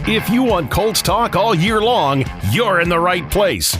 If you want Colts talk all year long, you're in the right place.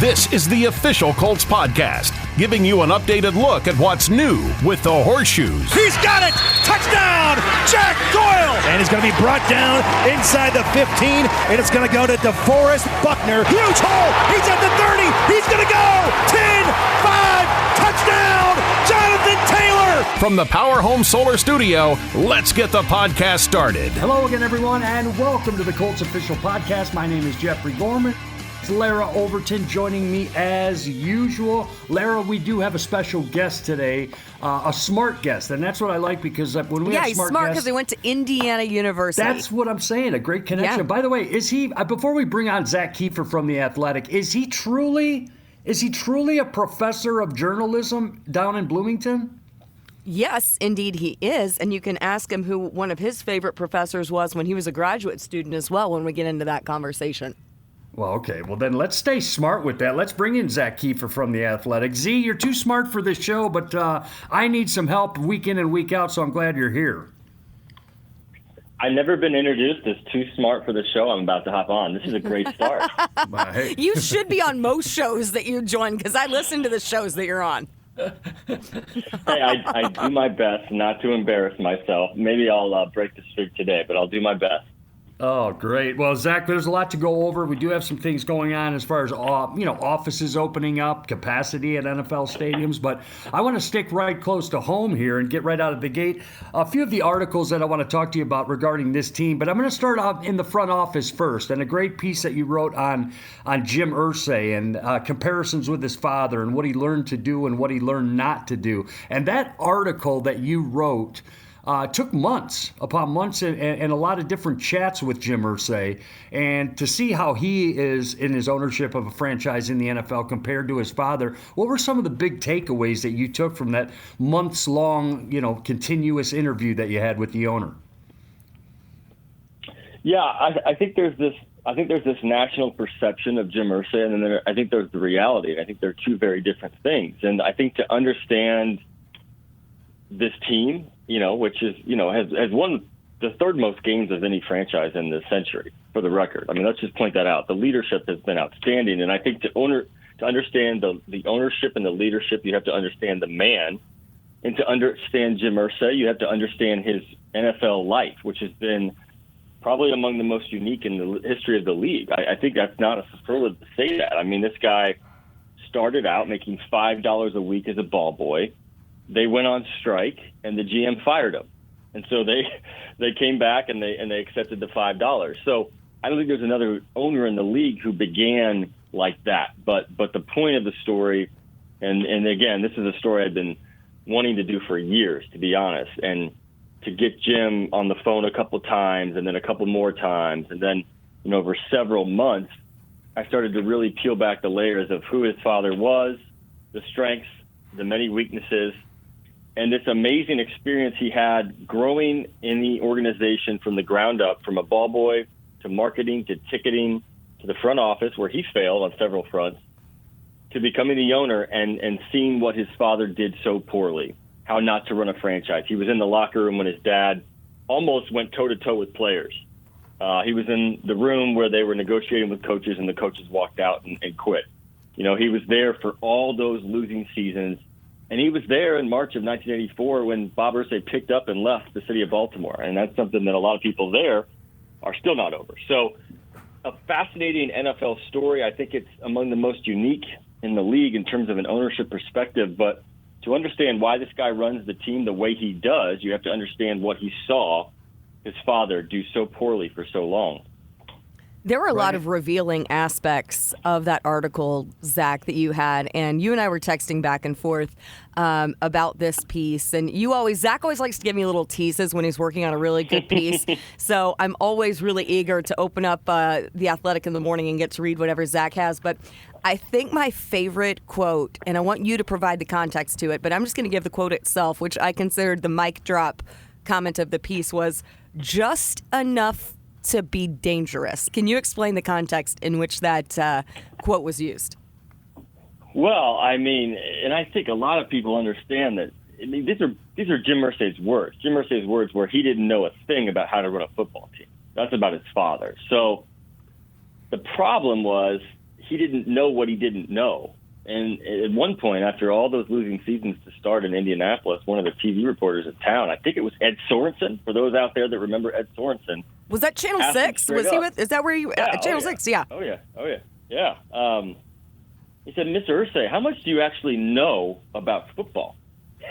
This is the official Colts Podcast, giving you an updated look at what's new with the Horseshoes. He's got it! Touchdown! Jack Doyle! And he's going to be brought down inside the 15, and it's going to go to DeForest Buckner. Huge hole! He's at the 30! He's going to go! 10, 5, touchdown! Jonathan Taylor! From the Power Home Solar Studio, let's get the podcast started. Hello again, everyone, and welcome to the Colts Official Podcast. My name is Jeffrey Gorman. Larra Overton joining me as usual. Larra, we do have a special guest today, a smart guest, and that's what I like because when we have smart guests... Yeah, he's smart because he went to Indiana University. That's what I'm saying, a great connection. Yeah. By the way, is he, before we bring on Zak Keefer from The Athletic, is he truly a professor of journalism down in Bloomington? Yes, indeed he is, and you can ask him who one of his favorite professors was when he was a graduate student as well when we get into that conversation. Well, okay. Well, then let's stay smart with that. Let's bring in Zak Keefer from The Athletic. Z, you're too smart for this show, but I need some help week in and week out, so I'm glad you're here. I've never been introduced as too smart for the show I'm about to hop on. This is a great start. Hey. You should be on most shows that you join because I listen to the shows that you're on. Hey, I do my best not to embarrass myself. Maybe I'll break the streak today, but I'll do my best. Oh, great. Well, Zach, there's a lot to go over. We do have some things going on as far as, offices opening up, capacity at NFL stadiums, but I want to stick right close to home here and get right out of the gate. A few of the articles that I want to talk to you about regarding this team, but I'm going to start out in the front office first, and a great piece that you wrote on Jim Irsay and comparisons with his father and what he learned to do and what he learned not to do. And that article that you wrote took months upon months and a lot of different chats with Jim Irsay, and to see how he is in his ownership of a franchise in the NFL compared to his father. What were some of the big takeaways that you took from that months-long, continuous interview that you had with the owner? Yeah, I think there's this national perception of Jim Irsay, and then I think there's the reality. And I think they're two very different things. And I think to understand this team, which is, has won the third most games of any franchise in this century, for the record. I mean, let's just point that out. The leadership has been outstanding. And I think to understand the ownership and the leadership, you have to understand the man. And to understand Jim Irsay, you have to understand his NFL life, which has been probably among the most unique in the history of the league. I think that's not a superlative to say that. I mean, this guy started out making $5 a week as a ball boy. They went on strike, and the GM fired him. And so they came back, and they accepted the $5. So I don't think there's another owner in the league who began like that. But the point of the story, and again, this is a story I've been wanting to do for years, to be honest, and to get Jim on the phone a couple times and then a couple more times. And then, over several months, I started to really peel back the layers of who his father was, the strengths, the many weaknesses, and this amazing experience he had growing in the organization from the ground up, from a ball boy to marketing to ticketing to the front office, where he failed on several fronts, to becoming the owner and seeing what his father did so poorly, how not to run a franchise. He was in the locker room when his dad almost went toe-to-toe with players. He was in the room where they were negotiating with coaches, and the coaches walked out and quit. He was there for all those losing seasons. And he was there in March of 1984 when Bob Irsay picked up and left the city of Baltimore. And that's something that a lot of people there are still not over. So a fascinating NFL story. I think it's among the most unique in the league in terms of an ownership perspective. But to understand why this guy runs the team the way he does, you have to understand what he saw his father do so poorly for so long. There were a lot of revealing aspects of that article, Zach, that you had, and you and I were texting back and forth about this piece. And Zach always likes to give me little teases when he's working on a really good piece. So I'm always really eager to open up The Athletic in the morning and get to read whatever Zach has. But I think my favorite quote, and I want you to provide the context to it, but I'm just going to give the quote itself, which I considered the mic drop comment of the piece, was just enough to be dangerous. Can you explain the context in which that quote was used? Well, I mean, and I think a lot of people understand that I mean, these are Jim Irsay's words. Jim Irsay's words where he didn't know a thing about how to run a football team. That's about his father. So the problem was he didn't know what he didn't know. And at one point, after all those losing seasons to start in Indianapolis, one of the TV reporters in town, I think it was Ed Sorensen, for those out there that remember Ed Sorensen. Was that Channel 6? Was he with? Is that where you? Channel 6, yeah. Oh yeah. He said, "Mr. Irsay, how much do you actually know about football?"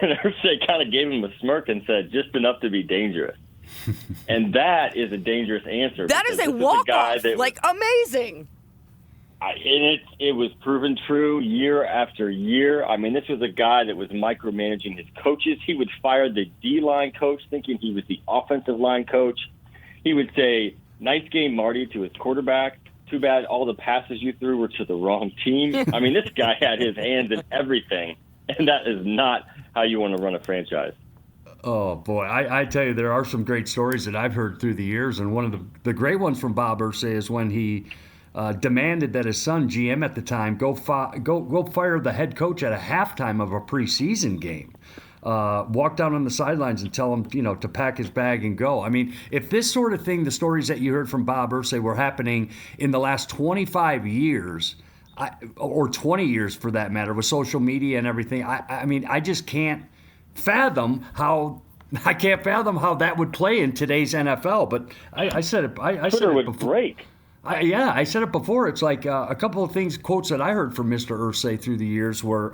And Irsay kind of gave him a smirk and said, "Just enough to be dangerous." And that is a dangerous answer. That is a walk-off, amazing. And it was proven true year after year. I mean, this was a guy that was micromanaging his coaches. He would fire the D-line coach thinking he was the offensive line coach. He would say, "Nice game, Marty," to his quarterback. "Too bad all the passes you threw were to the wrong team." I mean, this guy had his hands in everything, and that is not how you want to run a franchise. Oh, boy. I tell you, there are some great stories that I've heard through the years, and one of the great ones from Bob Irsay is when he demanded that his son, GM at the time, go fire the head coach at a halftime of a preseason game. Walk down on the sidelines and tell him, to pack his bag and go. I mean, if this sort of thing, the stories that you heard from Bob Irsay were happening in the last 25 years, or 20 years for that matter, with social media and everything, I mean, I just can't fathom how that would play in today's NFL. But I said it. I said it before. Break. I said it before. It's like a couple of quotes that I heard from Mr. Irsay through the years were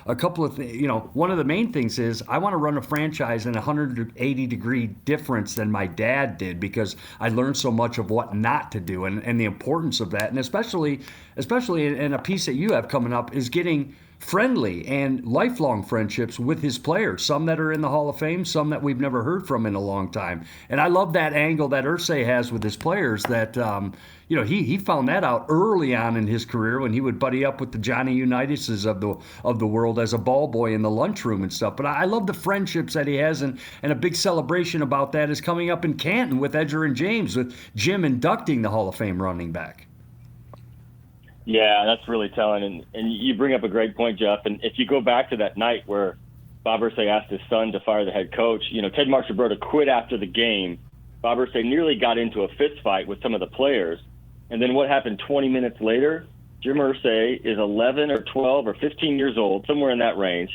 a couple of things. One of the main things is I want to run a franchise in a 180-degree difference than my dad did, because I learned so much of what not to do and the importance of that. And especially in a piece that you have coming up is getting friendly and lifelong friendships with his players, some that are in the Hall of Fame, some that we've never heard from in a long time. And I love that angle that Irsay has with his players that, he found that out early on in his career when he would buddy up with the Johnny Unitas of the world as a ball boy in the lunchroom and stuff. But I love the friendships that he has, and a big celebration about that is coming up in Canton with Edgerrin James, with Jim inducting the Hall of Fame running back. Yeah, that's really telling. And you bring up a great point, Jeff. And if you go back to that night where Bob Irsay asked his son to fire the head coach, Ted Marchibroda quit after the game. Bob Irsay nearly got into a fist fight with some of the players. And then what happened 20 minutes later? Jim Irsay is 11 or 12 or 15 years old, somewhere in that range.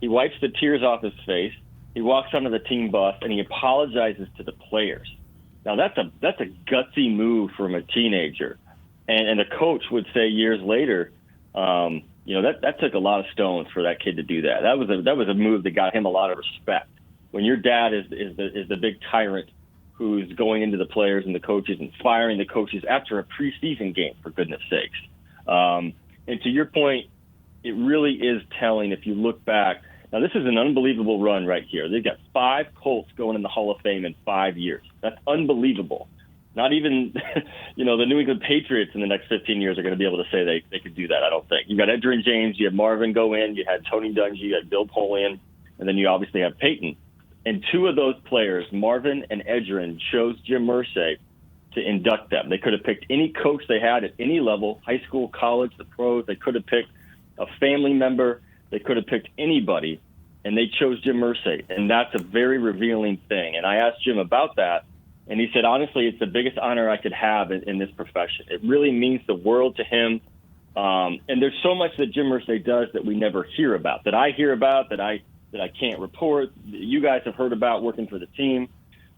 He wipes the tears off his face. He walks onto the team bus, and he apologizes to the players. Now, that's a gutsy move from a teenager. And the coach would say years later, that took a lot of stones for that kid to do that. That was a move that got him a lot of respect. When your dad is the big tyrant who's going into the players and the coaches and firing the coaches after a preseason game, for goodness sakes. And to your point, it really is telling if you look back. Now, this is an unbelievable run right here. They've got 5 Colts going in the Hall of Fame in 5 years. That's unbelievable. Not even, the New England Patriots in the next 15 years are going to be able to say they could do that, I don't think. You've got Edgerrin James, you had Marvin go in, you had Tony Dungy, you had Bill Polian, and then you obviously have Peyton. And 2 of those players, Marvin and Edgerrin, chose Jim Irsay to induct them. They could have picked any coach they had at any level, high school, college, the pros. They could have picked a family member. They could have picked anybody, and they chose Jim Irsay. And that's a very revealing thing. And I asked Jim about that. And he said, honestly, it's the biggest honor I could have in this profession. It really means the world to him. And there's so much that Jim Irsay does that we never hear about, that I hear about, that I can't report, that you guys have heard about working for the team.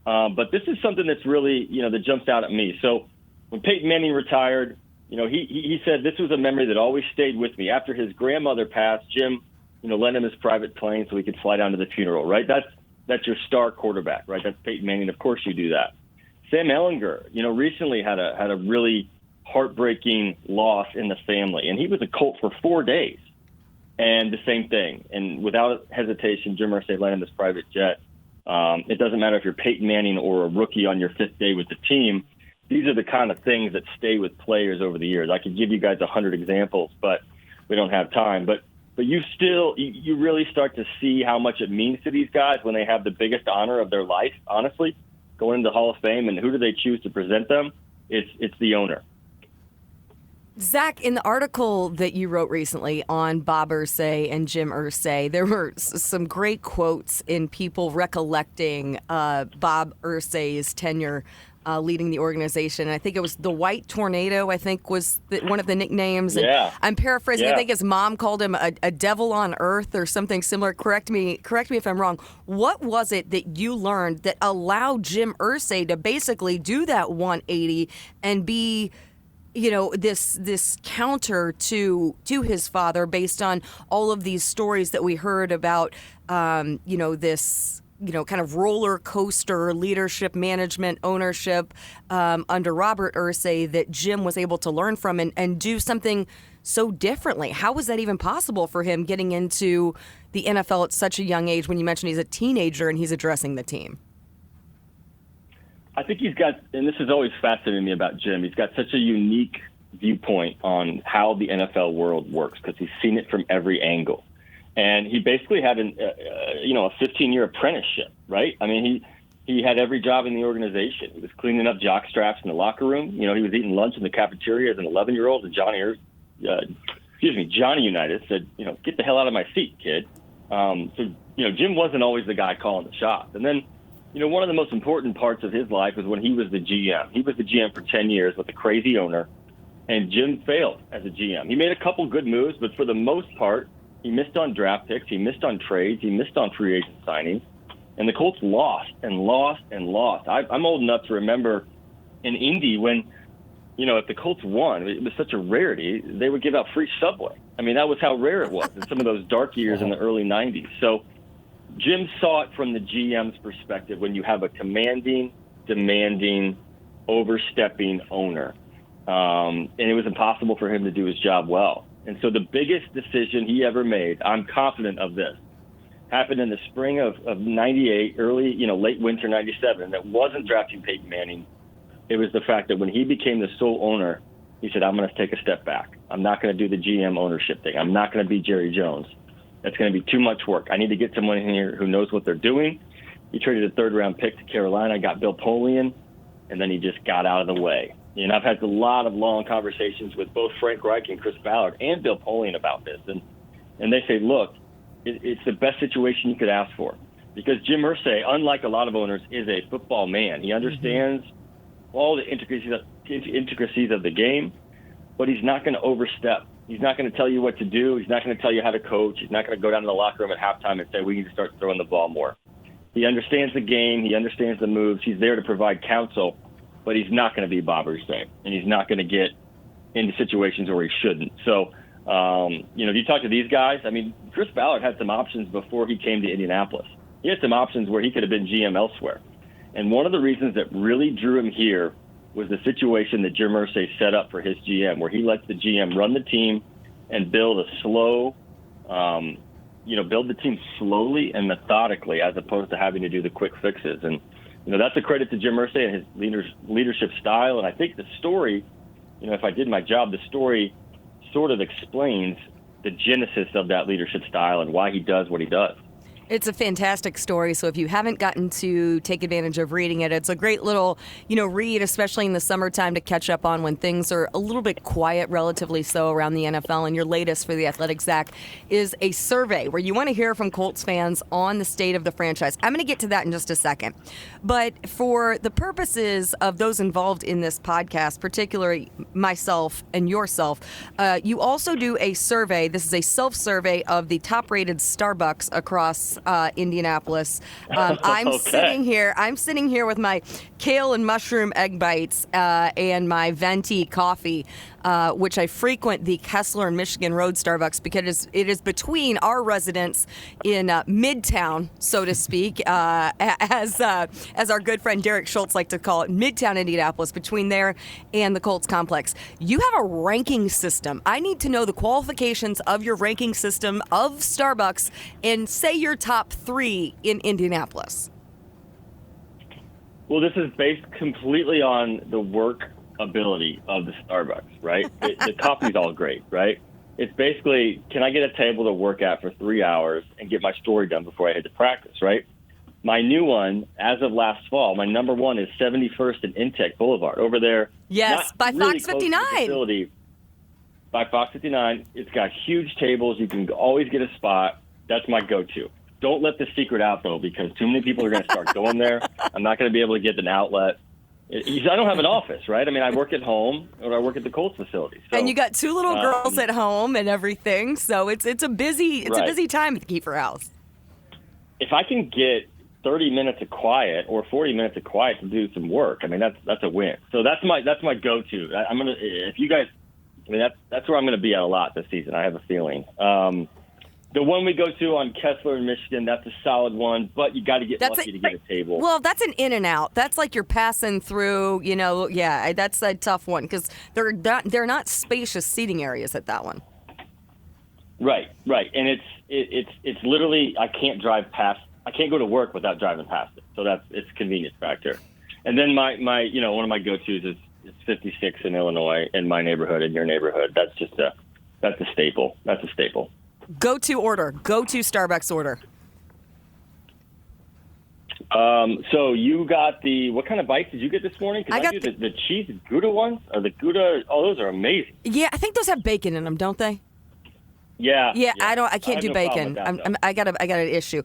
But this is something that's really, that jumps out at me. So when Peyton Manning retired, he said this was a memory that always stayed with me. After his grandmother passed, Jim, lent him his private plane so he could fly down to the funeral, right? That's your star quarterback, right? That's Peyton Manning. Of course you do that. Sam Ehlinger, recently had a really heartbreaking loss in the family, and he was a Colt for 4 days. And the same thing. And without hesitation, Jim Irsay lent him his private jet. It doesn't matter if you're Peyton Manning or a rookie on your 5th day with the team. These are the kind of things that stay with players over the years. I could give you guys 100 examples, but we don't have time. But you really start to see how much it means to these guys when they have the biggest honor of their life, honestly, going into the Hall of Fame. And who do they choose to present them? It's the owner. Zach, in the article that you wrote recently on Bob Irsay and Jim Irsay, there were some great quotes in people recollecting Bob Irsay's tenure leading the organization. I think it was the White Tornado, I think was one of the nicknames. And yeah. I'm paraphrasing. Yeah. I think his mom called him a devil on earth or something similar. Correct me if I'm wrong. What was it that you learned that allowed Jim Irsay to basically do that 180 and be, this counter to his father based on all of these stories that we heard about, this, kind of roller coaster leadership, management, ownership under Robert Irsay that Jim was able to learn from and do something so differently? How was that even possible for him getting into the NFL at such a young age when you mentioned he's a teenager and he's addressing the team? I think he's got, and this has always fascinated me about Jim, he's got such a unique viewpoint on how the NFL world works because he's seen it from every angle. And he basically had a 15-year apprenticeship, right? I mean, he had every job in the organization. He was cleaning up jock straps in the locker room. He was eating lunch in the cafeteria as an 11-year-old. And Johnny Unitas said, get the hell out of my seat, kid. Jim wasn't always the guy calling the shots. And then, one of the most important parts of his life was when he was the GM. He was the GM for 10 years with a crazy owner, and Jim failed as a GM. He made a couple good moves, but for the most part, he missed on draft picks, he missed on trades, he missed on free agent signings, and the Colts lost and lost and lost. I'm old enough to remember in Indy when, if the Colts won, it was such a rarity, they would give out free Subway. I mean, that was how rare it was in some of those dark years in the early 90s. So Jim saw it from the GM's perspective when you have a commanding, demanding, overstepping owner. And it was impossible for him to do his job well. And so the biggest decision he ever made, I'm confident of this, happened in the spring of 98, late winter 97. That wasn't drafting Peyton Manning. It was the fact that when he became the sole owner, he said, I'm going to take a step back. I'm not going to do the GM ownership thing. I'm not going to be Jerry Jones. That's going to be too much work. I need to get someone in here who knows what they're doing. He traded a third-round pick to Carolina, got Bill Polian, and then he just got out of the way. And I've had a lot of long conversations with both Frank Reich and Chris Ballard and Bill Polian about this. And they say, look, it's the best situation you could ask for. Because Jim Irsay, unlike a lot of owners, is a football man. He understands all the intricacies of the game, but he's not going to overstep. He's not going to tell you what to do. He's not going to tell you how to coach. He's not going to go down to the locker room at halftime and say, we need to start throwing the ball more. He understands the game. He understands the moves. He's there to provide counsel, but he's not going to be Bob Irsay, and he's not going to get into situations where he shouldn't. So, if you talk to these guys, I mean, Chris Ballard had some options before he came to Indianapolis. He had some options where he could have been GM elsewhere. And one of the reasons that really drew him here was the situation that Jim Irsay set up for his GM, where he lets the GM run the team and build a slow, build the team slowly and methodically as opposed to having to do the quick fixes. And, that's a credit to Jim Irsay and his leadership style. And I think the story, if I did my job, the story sort of explains the genesis of that leadership style and why he does what he does. It's a fantastic story. So if you haven't gotten to take advantage of reading it, it's a great little, read, especially in the summertime to catch up on when things are a little bit quiet, relatively so, around the NFL. And your latest for The Athletic, Zach, is a survey where you want to hear from Colts fans on the state of the franchise. I'm going to get to that in just a second. But for the purposes of those involved in this podcast, particularly myself and yourself, you also do a survey. This is a self-survey of the top-rated Starbucks across Indianapolis. I'm sitting here with my kale and mushroom egg bites and my venti coffee, which I frequent the Kessler and Michigan Road Starbucks because it is between our residence in Midtown, so to speak, as our good friend Derek Schultz liked to call it, Midtown Indianapolis, between there and the Colts complex. You have a ranking system. I need to know the qualifications of your ranking system of Starbucks and say your top 3 in Indianapolis. Well, this is based completely on the work ability of the Starbucks, right? The coffee's all great, right? It's basically, can I get a table to work at for 3 hours and get my story done before I head to practice, right? My new one, as of last fall, my number 1 is 71st and Intech Boulevard over there. Yes, by really Fox 59. by Fox 59. It's got huge tables. You can always get a spot. That's my go-to. Don't let the secret out, though, because too many people are going to start going there. I'm not going to be able to get an outlet. I don't have an office, right? I mean, I work at home or I work at the Colts facility. So, and you got two little girls at home and everything, so it's a busy a busy time at the Kiefer house. If I can get 30 minutes of quiet or 40 minutes of quiet to do some work, I mean, that's a win. So that's my go-to. I'm gonna if you guys, I mean, that's where I'm going to be at a lot this season. I have a feeling. The one we go to on Kessler in Michigan, that's a solid one, but you got to get lucky to get a table. Well, that's an in and out. That's like you're passing through, yeah, that's a tough one because they're not spacious seating areas at that one. Right. And it's literally, I can't go to work without driving past it. So it's a convenience factor. And then my one of my go-tos is 56 in Illinois in my neighborhood, in your neighborhood. That's a staple. That's a staple. Go-to Starbucks order. So you got what kind of bites did you get this morning? Because I got the cheese Gouda ones, or the Gouda. Oh, those are amazing. Yeah, I think those have bacon in them, don't they? Yeah. I can't do bacon. I got an issue.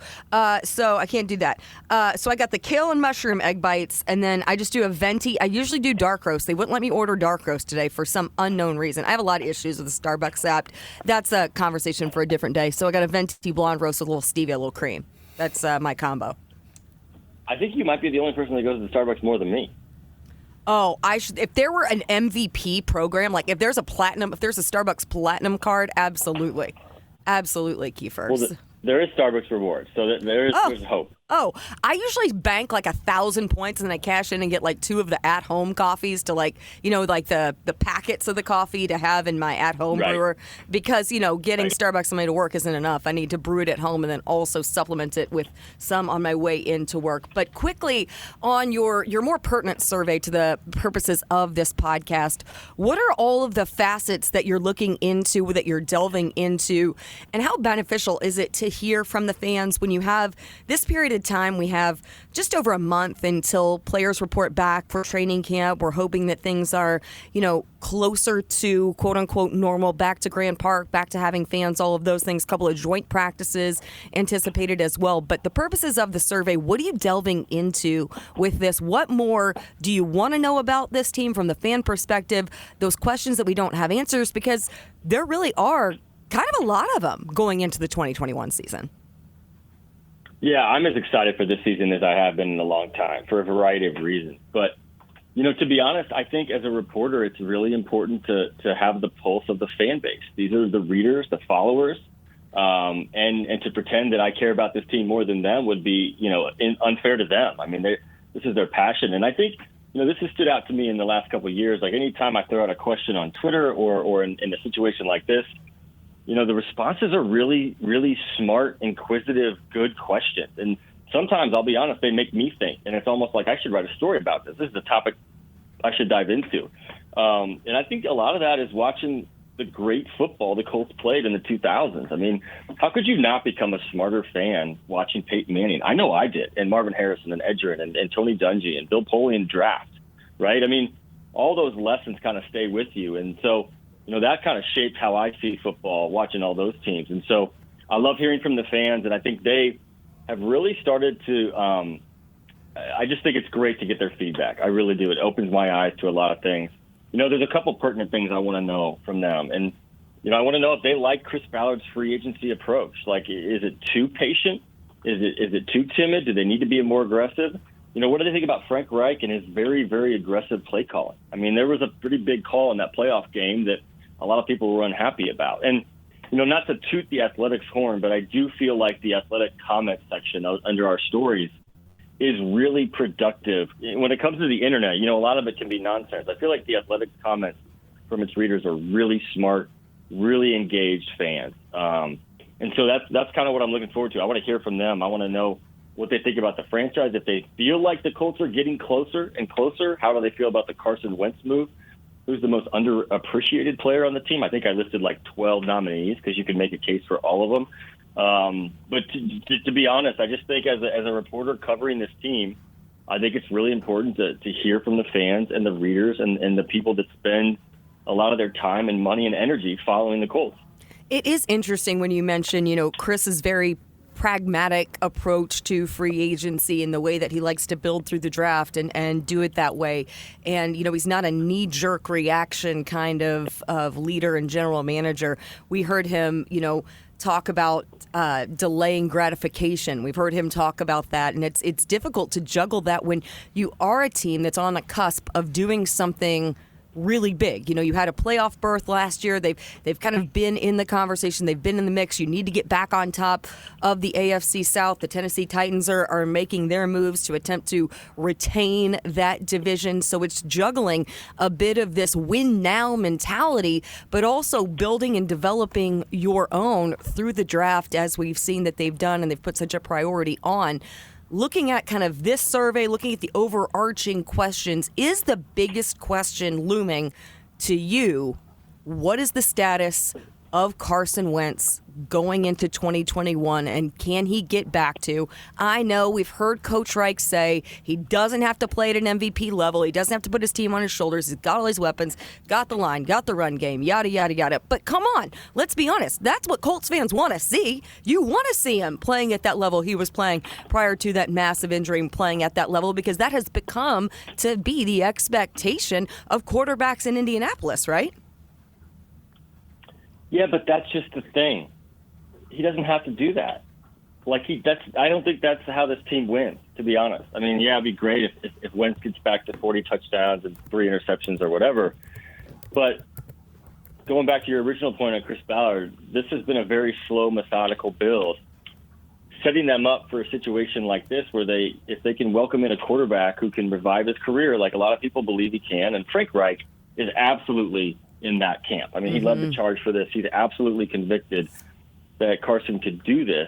So I can't do that. So I got the kale and mushroom egg bites, and then I just do a venti. I usually do dark roast. They wouldn't let me order dark roast today for some unknown reason. I have a lot of issues with the Starbucks app. That's a conversation for a different day. So I got a venti blonde roast with a little stevia, a little cream. That's my combo. I think you might be the only person that goes to Starbucks more than me. Oh, I should. If there were an MVP program, like if there's a Starbucks platinum card, absolutely, Kiefer. Well, there is Starbucks rewards, so there's hope. Oh, I usually bank like 1,000 points and I cash in and get like 2 of the at-home coffees to like the packets of the coffee to have in my at-home brewer because, getting Starbucks on my way to work isn't enough. I need to brew it at home and then also supplement it with some on my way into work. But quickly on your more pertinent survey to the purposes of this podcast, what are all of the facets that you're looking into, that you're delving into, and how beneficial is it to hear from the fans when you have this period of time? We have just over a month until players report back for training camp. We're hoping that things are, closer to quote unquote normal, back to Grand Park, back to having fans, all of those things, a couple of joint practices anticipated as well. But the purposes of the survey, what are you delving into with this? What more do you want to know about this team from the fan perspective? Those questions that we don't have answers, because there really are kind of a lot of them going into the 2021 season. Yeah, I'm as excited for this season as I have been in a long time for a variety of reasons. But, to be honest, I think as a reporter, it's really important to have the pulse of the fan base. These are the readers, the followers, and to pretend that I care about this team more than them would be, unfair to them. I mean, this is their passion. And I think, this has stood out to me in the last couple of years. Like anytime I throw out a question on Twitter or in a situation like this, the responses are really, really smart, inquisitive, good questions. And sometimes, I'll be honest, they make me think. And it's almost like I should write a story about this. This is the topic I should dive into. And I think a lot of that is watching the great football the Colts played in the 2000s. I mean, how could you not become a smarter fan watching Peyton Manning? I know I did. And Marvin Harrison and Edgerrin and Tony Dungy and Bill Polian draft, right? I mean, all those lessons kind of stay with you. And so, that kind of shaped how I see football, watching all those teams. And so I love hearing from the fans, and I think they have really started to I just think it's great to get their feedback. I really do. It opens my eyes to a lot of things. There's a couple pertinent things I want to know from them. And, I want to know if they like Chris Ballard's free agency approach. Like, is it too patient? Is it too timid? Do they need to be more aggressive? What do they think about Frank Reich and his very, very aggressive play calling? I mean, there was a pretty big call in that playoff game that a lot of people were unhappy about. And, not to toot the Athletics horn, but I do feel like the Athletic comment section under our stories is really productive. When it comes to the internet, a lot of it can be nonsense. I feel like the Athletic comments from its readers are really smart, really engaged fans. And so that's kind of what I'm looking forward to. I want to hear from them. I want to know what they think about the franchise. If they feel like the Colts are getting closer and closer, how do they feel about the Carson Wentz move? Who's the most underappreciated player on the team? I think I listed like 12 nominees because you can make a case for all of them. But to be honest, I just think as a reporter covering this team, I think it's really important to hear from the fans and the readers and the people that spend a lot of their time and money and energy following the Colts. It is interesting when you mention, Chris's very pragmatic approach to free agency and the way that he likes to build through the draft and do it that way. And, he's not a knee-jerk reaction kind of leader and general manager. We heard him, talk about delaying gratification. We've heard him talk about that, and it's difficult to juggle that when you are a team that's on the cusp of doing something really big. You had a playoff berth last year. They've kind of been in the conversation. They've been in the mix. You need to get back on top of the AFC South. The Tennessee Titans are making their moves to attempt to retain that division. So it's juggling a bit of this win now mentality, but also building and developing your own through the draft, as we've seen that they've done and they've put such a priority on. Looking at kind of this survey, looking at the overarching questions, is the biggest question looming to you, what is the status of Carson Wentz going into 2021, and can he get back to? I know we've heard Coach Reich say he doesn't have to play at an MVP level. He doesn't have to put his team on his shoulders. He's got all his weapons, got the line, got the run game, yada, yada, yada. But come on, let's be honest. That's what Colts fans want to see. You want to see him playing at that level he was playing prior to that massive injury, and playing at that level, because that has become to be the expectation of quarterbacks in Indianapolis, right? Yeah, but that's just the thing. He doesn't have to do that. I don't think that's how this team wins, to be honest. I mean, yeah, it'd be great if Wentz gets back to 40 touchdowns and 3 interceptions or whatever. But going back to your original point on Chris Ballard, this has been a very slow, methodical build. Setting them up for a situation like this where if they can welcome in a quarterback who can revive his career, like a lot of people believe he can, and Frank Reich is absolutely in that camp. I mean, he led the charge for this. He's absolutely convicted that Carson could do this.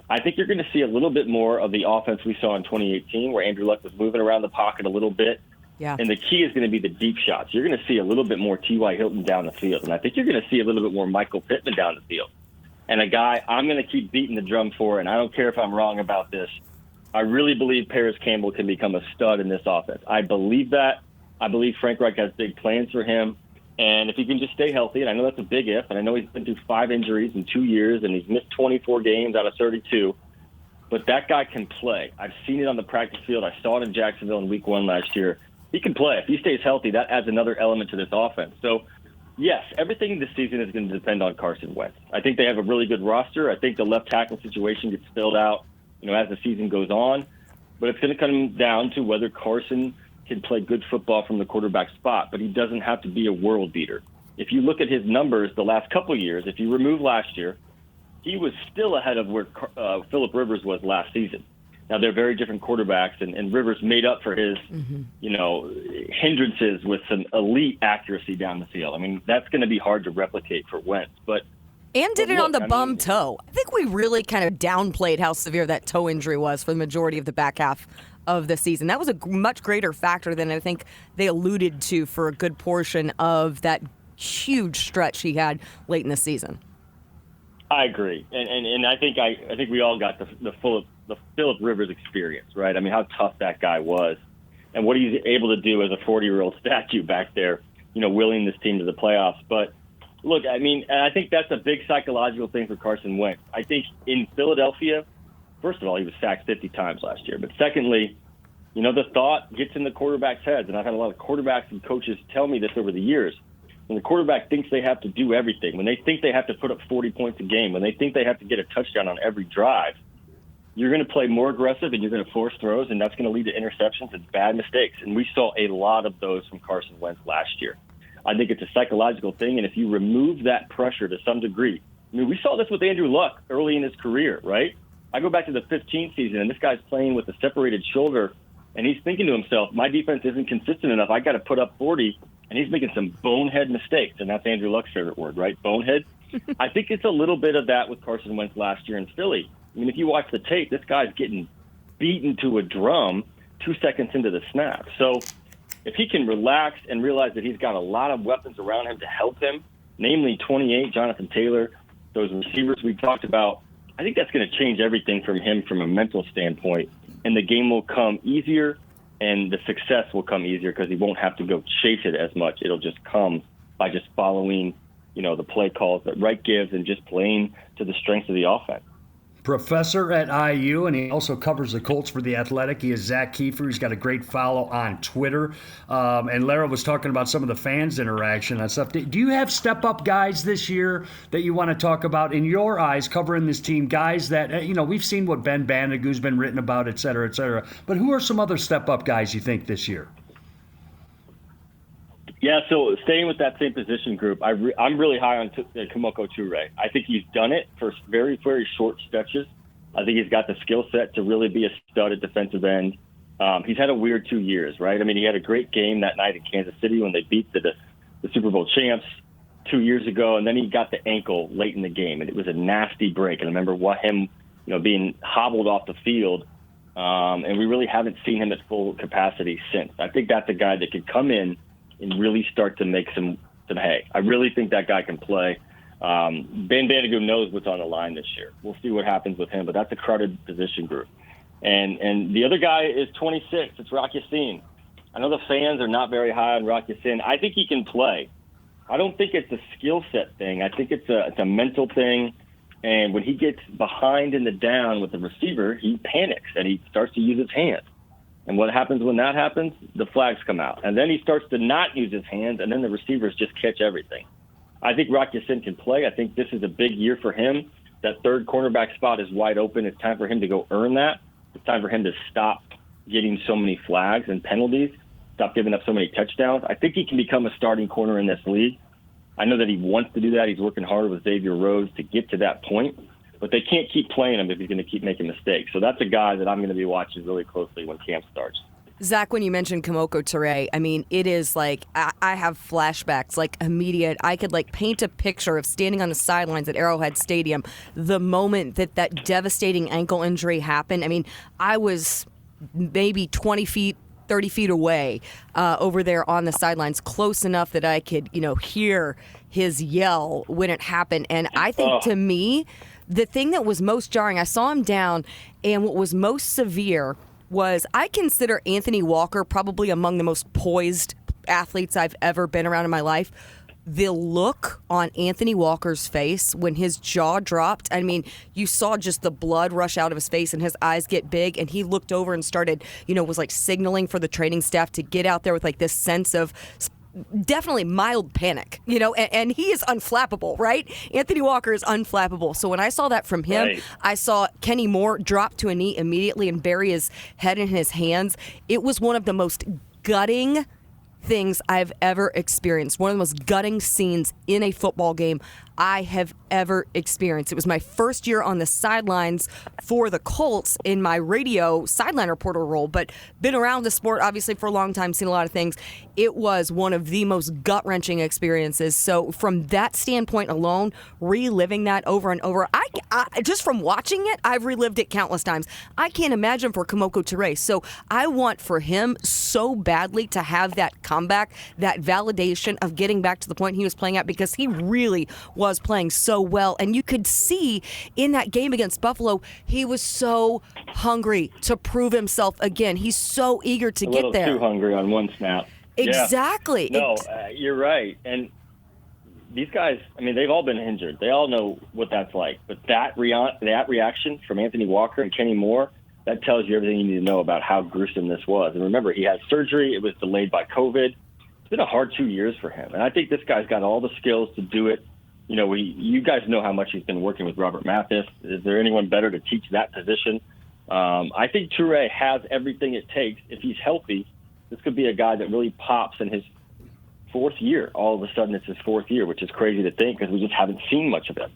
I think you're going to see a little bit more of the offense we saw in 2018, where Andrew Luck was moving around the pocket a little bit. Yeah. And the key is going to be the deep shots. You're going to see a little bit more T.Y. Hilton down the field. And I think you're going to see a little bit more Michael Pittman down the field. And a guy I'm going to keep beating the drum for, and I don't care if I'm wrong about this, I really believe Paris Campbell can become a stud in this offense. I believe that. I believe Frank Reich has big plans for him. And if he can just stay healthy, and I know that's a big if, and I know he's been through 5 injuries in 2 years, and he's missed 24 games out of 32, but that guy can play. I've seen it on the practice field. I saw it in Jacksonville in week 1 last year. He can play. If he stays healthy, that adds another element to this offense. So, yes, everything this season is going to depend on Carson Wentz. I think they have a really good roster. I think the left tackle situation gets filled out, as the season goes on. But it's going to come down to whether Carson can play good football from the quarterback spot, but he doesn't have to be a world beater. If you look at his numbers the last couple of years, if you remove last year, he was still ahead of where Phillip Rivers was last season. Now, they're very different quarterbacks, and Rivers made up for his, hindrances with some elite accuracy down the field. I mean, that's going to be hard to replicate for Wentz. And did it on the bum toe. I think we really kind of downplayed how severe that toe injury was for the majority of the back half of the season. That was a much greater factor than I think they alluded to for a good portion of that huge stretch he had late in the season. I agree, and I think we all got the Phillip Rivers experience, right? I mean, how tough that guy was, and what he's able to do as a 40-year-old statue back there, willing this team to the playoffs. But look, I mean, I think that's a big psychological thing for Carson Wentz. I think in Philadelphia, first of all, he was sacked 50 times last year. But secondly, the thought gets in the quarterback's heads, and I've had a lot of quarterbacks and coaches tell me this over the years. When the quarterback thinks they have to do everything, when they think they have to put up 40 points a game, when they think they have to get a touchdown on every drive, you're going to play more aggressive and you're going to force throws, and that's going to lead to interceptions and bad mistakes. And we saw a lot of those from Carson Wentz last year. I think it's a psychological thing, and if you remove that pressure to some degree, I mean, we saw this with Andrew Luck early in his career, right? I go back to the 15th season, and this guy's playing with a separated shoulder, and he's thinking to himself, my defense isn't consistent enough. I got to put up 40, and he's making some bonehead mistakes, and that's Andrew Luck's favorite word, right? Bonehead. I think it's a little bit of that with Carson Wentz last year in Philly. I mean, if you watch the tape, this guy's getting beaten to a drum 2 seconds into the snap. So if he can relax and realize that he's got a lot of weapons around him to help him, namely 28, Jonathan Taylor, those receivers we talked about, I think that's going to change everything from him from a mental standpoint, and the game will come easier and the success will come easier because he won't have to go chase it as much. It'll just come by just following, the play calls that Wright gives and just playing to the strengths of the offense. Professor at IU, and he also covers the Colts for The Athletic. He is Zak Keefer. He's got a great follow on Twitter. And Larra was talking about some of the fans' interaction and stuff. Do you have step-up guys this year that you want to talk about in your eyes covering this team, guys that, we've seen what Ben Bandigou's been written about, et cetera, et cetera. But who are some other step-up guys you think this year? Yeah, so staying with that same position group, I'm really high on Kemoko Turay. I think he's done it for very, very short stretches. I think he's got the skill set to really be a stud at defensive end. He's had a weird 2 years, right? I mean, he had a great game that night in Kansas City when they beat the Super Bowl champs 2 years ago, and then he got the ankle late in the game, and it was a nasty break. And I remember him, being hobbled off the field, and we really haven't seen him at full capacity since. I think that's a guy that could come in and really start to make some hay. I really think that guy can play. Ben Bandigou knows what's on the line this year. We'll see what happens with him, but that's a crowded position group. And the other guy is 26. It's Rock Ya-Sin. I know the fans are not very high on Rock Ya-Sin. I think he can play. I don't think it's a skill set thing. I think it's a mental thing. And when he gets behind in the down with the receiver, he panics and he starts to use his hands. And what happens when that happens? The flags come out. And then he starts to not use his hands, and then the receivers just catch everything. I think Rock Ya-Sin can play. I think this is a big year for him. That third cornerback spot is wide open. It's time for him to go earn that. It's time for him to stop getting so many flags and penalties, stop giving up so many touchdowns. I think he can become a starting corner in this league. I know that he wants to do that. He's working hard with Xavier Rhodes to get to that point. But they can't keep playing him if he's going to keep making mistakes. So that's a guy that I'm going to be watching really closely when camp starts. Zach, when you mentioned Kemoko Turay, I mean, it is like I have flashbacks, like immediate. I could paint a picture of standing on the sidelines at Arrowhead Stadium the moment that devastating ankle injury happened. I mean, I was maybe 20 feet, 30 feet away over there on the sidelines, close enough that I could, hear his yell when it happened. And I think to me, the thing that was most jarring, I saw him down, and what was most severe was I consider Anthony Walker probably among the most poised athletes I've ever been around in my life. The look on Anthony Walker's face when his jaw dropped, I mean, you saw just the blood rush out of his face and his eyes get big, and he looked over and started, was signaling for the training staff to get out there with this sense of definitely mild panic, and he is unflappable, right? Anthony Walker is unflappable. So when I saw that from him, right. I saw Kenny Moore drop to a knee immediately and bury his head in his hands. It was one of the most gutting things I've ever experienced. One of the most gutting scenes in a football game I have ever experienced. It was my first year on the sidelines for the Colts in my radio sideline reporter role, but been around the sport obviously for a long time, seen a lot of things. It was one of the most gut-wrenching experiences. So from that standpoint alone, reliving that over and over, I just from watching it, I've relived it countless times. I can't imagine for Kemoko Turay. So I want for him so badly to have that comeback, that validation of getting back to the point he was playing at, because he really was playing so well. And you could see in that game against Buffalo, he was so hungry to prove himself again. He's so eager to get there. A little too hungry on one snap. Exactly. Yeah. No, you're right. And these guys, I mean, they've all been injured. They all know what that's like. But that reaction from Anthony Walker and Kenny Moore, that tells you everything you need to know about how gruesome this was. And remember, he had surgery. It was delayed by COVID. It's been a hard 2 years for him. And I think this guy's got all the skills to do it. You guys know how much he's been working with Robert Mathis. Is there anyone better to teach that position? I think Turay has everything it takes. If he's healthy, this could be a guy that really pops in his fourth year. All of a sudden, it's his fourth year, which is crazy to think because we just haven't seen much of him.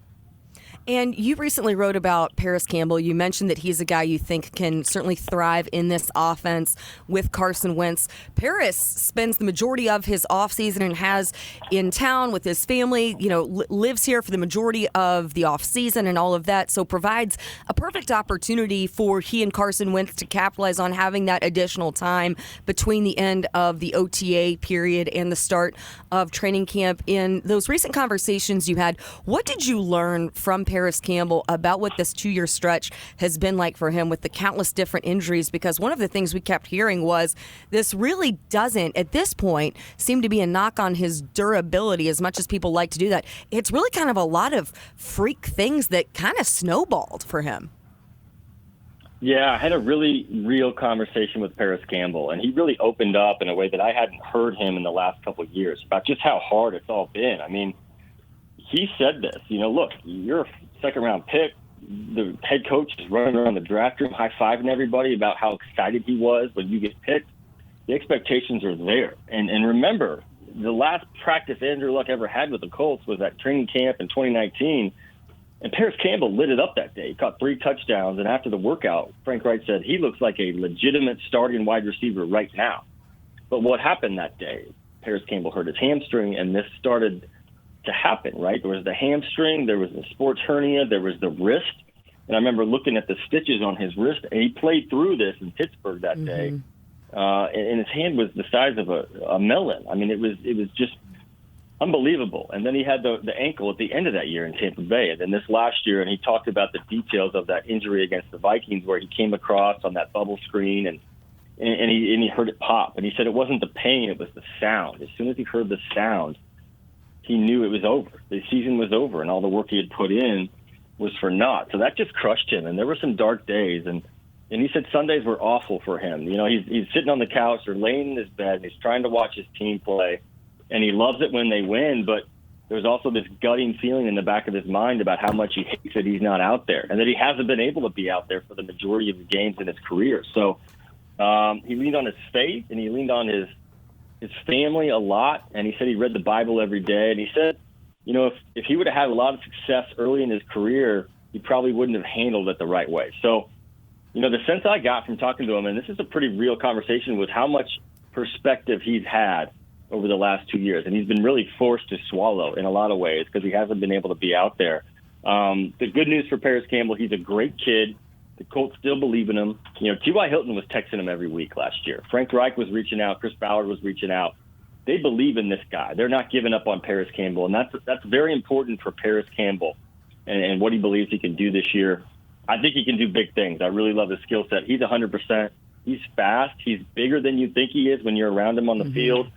And you recently wrote about Paris Campbell. You mentioned that he's a guy you think can certainly thrive in this offense with Carson Wentz. Paris spends the majority of his offseason and has in town with his family, lives here for the majority of the offseason and all of that. So provides a perfect opportunity for he and Carson Wentz to capitalize on having that additional time between the end of the OTA period and the start of training camp. In those recent conversations you had, what did you learn from Paris Paris Campbell about what this 2-year stretch has been like for him with the countless different injuries, because one of the things we kept hearing was this really doesn't, at this point, seem to be a knock on his durability as much as people like to do that. It's really kind of a lot of freak things that kind of snowballed for him. Yeah, I had a really real conversation with Paris Campbell, and he really opened up in a way that I hadn't heard him in the last couple of years about just how hard it's all been. I mean, he said this, look, you're a second-round pick. The head coach is running around the draft room high-fiving everybody about how excited he was when you get picked. The expectations are there. And remember, the last practice Andrew Luck ever had with the Colts was at training camp in 2019. And Paris Campbell lit it up that day. He caught 3 touchdowns, and after the workout, Frank Reich said he looks like a legitimate starting wide receiver right now. But what happened that day? Paris Campbell hurt his hamstring, and this started to happen, right? There was the hamstring, there was the sports hernia, there was the wrist. And I remember looking at the stitches on his wrist, and he played through this in Pittsburgh that day. And his hand was the size of a melon. I mean, it was just unbelievable. And then he had the ankle at the end of that year in Tampa Bay. And then this last year, and he talked about the details of that injury against the Vikings where he came across on that bubble screen and he heard it pop. And he said it wasn't the pain, it was the sound. As soon as he heard the sound, he knew it was over. The season was over, and all the work he had put in was for naught. So that just crushed him. And there were some dark days. And he said Sundays were awful for him. He's sitting on the couch or laying in his bed, and he's trying to watch his team play. And he loves it when they win, but there's also this gutting feeling in the back of his mind about how much he hates that he's not out there and that he hasn't been able to be out there for the majority of the games in his career. So he leaned on his faith, and he leaned on his family a lot, and he said he read the Bible every day. And he said, if he would have had a lot of success early in his career, he probably wouldn't have handled it the right way. So, the sense I got from talking to him, and this is a pretty real conversation, was how much perspective he's had over the last 2 years. And he's been really forced to swallow in a lot of ways because he hasn't been able to be out there. The good news for Paris Campbell, he's a great kid. The Colts still believe in him. T.Y. Hilton was texting him every week last year. Frank Reich was reaching out. Chris Ballard was reaching out. They believe in this guy. They're not giving up on Paris Campbell. And that's very important for Paris Campbell and what he believes he can do this year. I think he can do big things. I really love his skill set. He's 100%. He's fast. He's bigger than you think he is when you're around him on the field.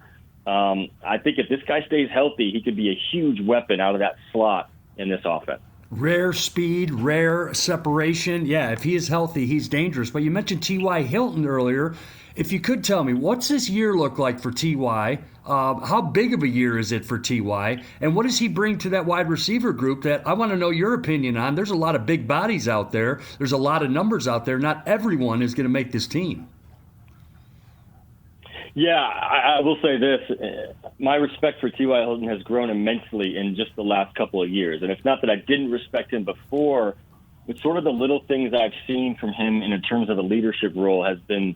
I think if this guy stays healthy, he could be a huge weapon out of that slot in this offense. Rare speed, rare separation. Yeah, if he is healthy, he's dangerous. But you mentioned T.Y. Hilton earlier. If you could tell me, what's this year look like for T.Y.? How big of a year is it for T.Y.? And what does he bring to that wide receiver group that I want to know your opinion on? There's a lot of big bodies out there. There's a lot of numbers out there. Not everyone is going to make this team. Yeah, I will say this. My respect for T.Y. Hilton has grown immensely in just the last couple of years. And it's not that I didn't respect him before, but sort of the little things I've seen from him in terms of a leadership role has been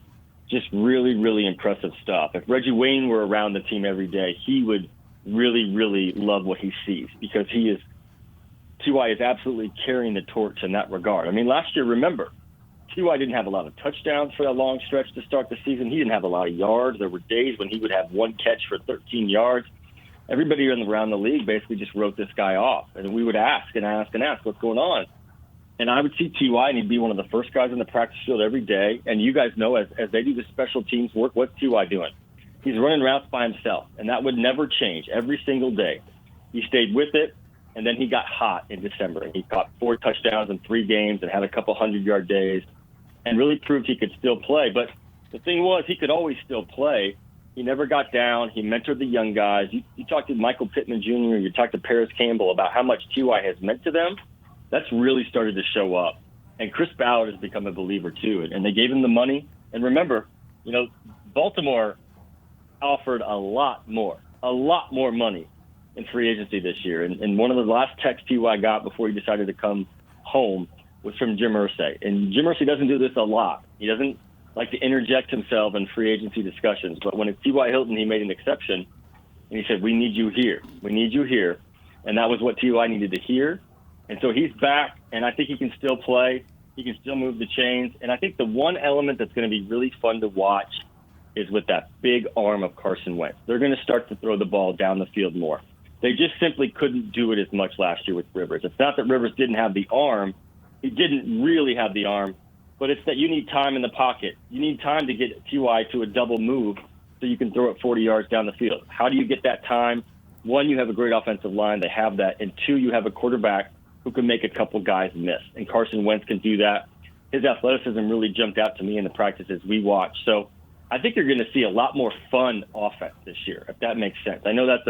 just really, really impressive stuff. If Reggie Wayne were around the team every day, he would really, really love what he sees because T.Y. is absolutely carrying the torch in that regard. I mean, last year, remember, T.Y. didn't have a lot of touchdowns for a long stretch to start the season. He didn't have a lot of yards. There were days when he would have one catch for 13 yards. Everybody around the league basically just wrote this guy off. And we would ask and ask and ask, what's going on? And I would see T.Y., and he'd be one of the first guys on the practice field every day. And you guys know, as they do the special teams work, what's T.Y. doing? He's running routes by himself, and that would never change every single day. He stayed with it, and then he got hot in December. And he caught 4 touchdowns in 3 games and had a couple 100-yard days and really proved he could still play. But the thing was, he could always still play. He never got down. He mentored the young guys. You talked to Michael Pittman Jr., you talked to Paris Campbell about how much T.Y. has meant to them. That's really started to show up. And Chris Ballard has become a believer, too. And they gave him the money. And remember, Baltimore offered a lot more money in free agency this year. And one of the last texts T.Y. got before he decided to come home was from Jim Irsay. And Jim Irsay doesn't do this a lot. He doesn't like to interject himself in free agency discussions. But when it's T.Y. Hilton, he made an exception. And he said, we need you here. We need you here. And that was what T.Y. needed to hear. And so he's back, and I think he can still play. He can still move the chains. And I think the one element that's going to be really fun to watch is with that big arm of Carson Wentz. They're going to start to throw the ball down the field more. They just simply couldn't do it as much last year with Rivers. It's not that Rivers didn't have the arm. He didn't really have the arm, but it's that you need time in the pocket. You need time to get T.Y. to a double move so you can throw it 40 yards down the field. How do you get that time? One, you have a great offensive line. They have that. And two, you have a quarterback who can make a couple guys miss. And Carson Wentz can do that. His athleticism really jumped out to me in the practices we watched. So I think you're going to see a lot more fun offense this year, if that makes sense. I know that's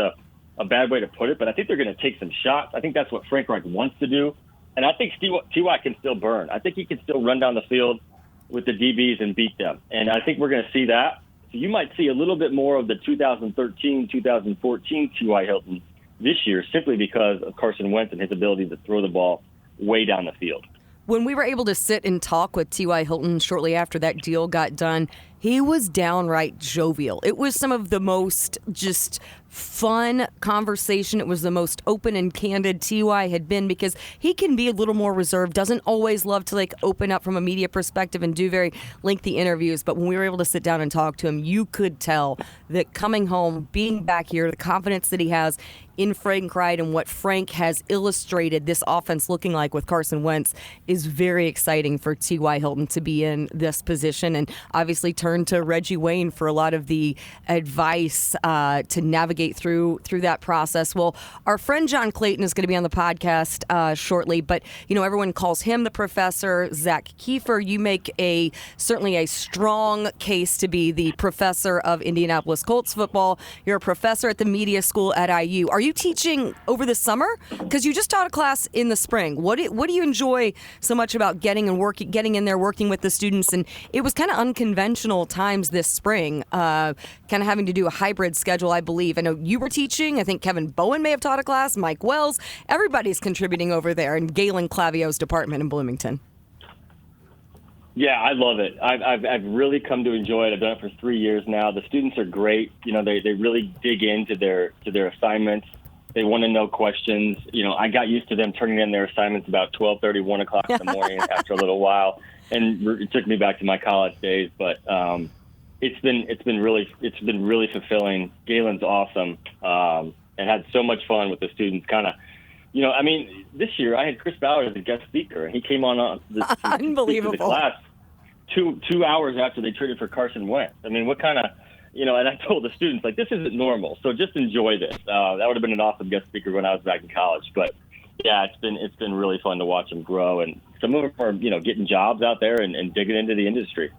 a bad way to put it, but I think they're going to take some shots. I think that's what Frank Reich wants to do. And I think T.Y. can still burn. I think he can still run down the field with the DBs and beat them. And I think we're going to see that. So you might see a little bit more of the 2013, 2014 T.Y. Hilton this year simply because of Carson Wentz and his ability to throw the ball way down the field. When we were able to sit and talk with T.Y. Hilton shortly after that deal got done, he was downright jovial. It was some of the most just fun conversation. It was the most open and candid T.Y. had been because he can be a little more reserved, doesn't always love to open up from a media perspective and do very lengthy interviews. But when we were able to sit down and talk to him, you could tell that coming home, being back here, the confidence that he has in Frank Reich and what Frank has illustrated this offense looking like with Carson Wentz is very exciting for T.Y. Hilton to be in this position, and obviously turn to Reggie Wayne for a lot of the advice to navigate through that process. Well, our friend John Clayton is going to be on the podcast shortly, but everyone calls him the professor. Zak Keefer, you make certainly a strong case to be the professor of Indianapolis Colts football. You're a professor at the media school at IU. Are you teaching over the summer? Because you just taught a class in the spring. What do you enjoy so much about getting in there, working with the students? And it was kind of unconventional times this spring, kind of having to do a hybrid schedule, I believe. I know you were teaching. I think Kevin Bowen may have taught a class, Mike Wells. Everybody's contributing over there in Galen Clavio's department in Bloomington. Yeah, I love it. I've really come to enjoy it. I've done it for 3 years now. The students are great. They really dig into their assignments. They want to know questions. I got used to them turning in their assignments about 12:30, 1 o'clock in the morning after a little while, and it took me back to my college days. But it's been really fulfilling. Galen's awesome, and had so much fun with the students. This year I had Chris Ballard as a guest speaker, and he came on unbelievable the class 2 hours after they traded for Carson Wentz. What kind of and I told the students, this isn't normal, so just enjoy this. That would have been an awesome guest speaker when I was back in college. But, yeah, it's been really fun to watch them grow. And some of them are, getting jobs out there and digging into the industry.